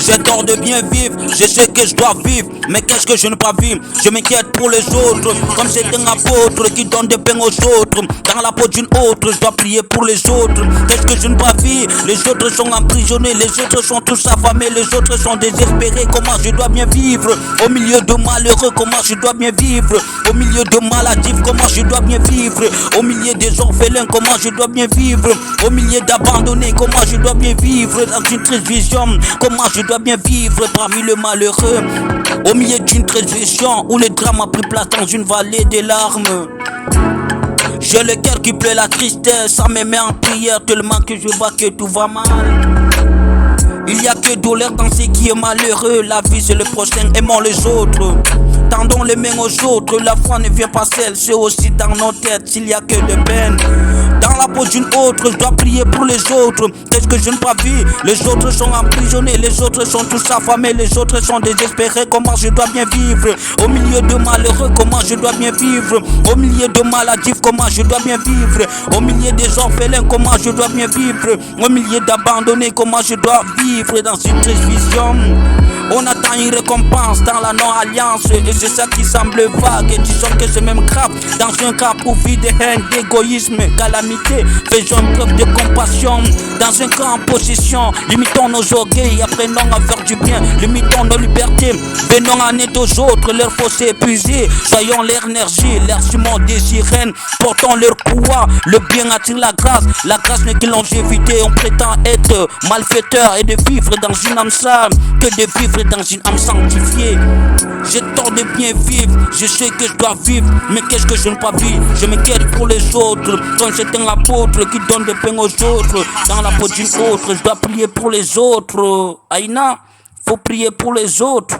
J'ai tort de bien vivre, je sais que je dois vivre. Mais qu'est-ce que je ne peux pas vivre? Je m'inquiète pour les autres. Comme c'est un apôtre qui donne des pains aux autres. Dans la peau d'une autre, je dois prier pour les autres. Qu'est-ce que je ne peux pas vivre? Les autres sont emprisonnés, les autres sont tous affamés, les autres sont désespérés. Comment je dois bien vivre? Au milieu de malheureux, comment je dois bien vivre? Au milieu de maladifs, comment je dois bien vivre? Au milieu des orphelins, comment je dois bien vivre? Au milieu d'abandonnés, comment je dois bien vivre? Dans une triste vision, comment je dois bien vivre parmi le malheureux? Au milieu d'une triste vision où le drame a pris place dans une vallée des larmes. J'ai le cœur qui pleure la tristesse, ça me met en prière tellement que je vois que tout va mal. Il n'y a que douleur dans ce qui est malheureux. La vie c'est le prochain, aimons les autres. Tendons les mains aux autres, la foi ne vient pas seule, c'est aussi dans nos têtes s'il y a que de peine. Dans la peau d'une autre, je dois prier pour les autres. Qu'est-ce que je ne peux pas vivre? Les autres sont emprisonnés, les autres sont tous affamés, les autres sont désespérés. Comment je dois bien vivre? Au milieu de malheureux, comment je dois bien vivre? Au milieu de maladifs, comment je dois bien vivre? Au milieu des orphelins, comment je dois bien vivre? Au milieu d'abandonnés, comment je dois vivre dans une triste vision? On attend une récompense dans la non-alliance. Et c'est ça qui semble vague. Et disons que c'est même grave. Dans un cas pour vie de haine, d'égoïsme, calamité, faisons preuve de compassion. Dans un cas en possession, limitons nos orgueils, apprenons à faire du bien, limitons nos libertés. Venons en aide aux autres, leur fossé épuisé. Soyons leur énergie, leur ciment des sirènes. Portons leur courroie, le bien attire la grâce. La grâce n'est que longévité. On prétend être malfaiteur et de vivre dans une âme sale que de vivre dans une âme sanctifiée. J'ai tort de bien vivre, je sais que je dois vivre. Mais qu'est-ce que je ne peux pas vivre? Je m'inquiète pour les autres. Comme c'est un apôtre qui donne des pains aux autres. Dans la peau d'une autre, je dois prier pour les autres. Aïna, faut prier pour les autres.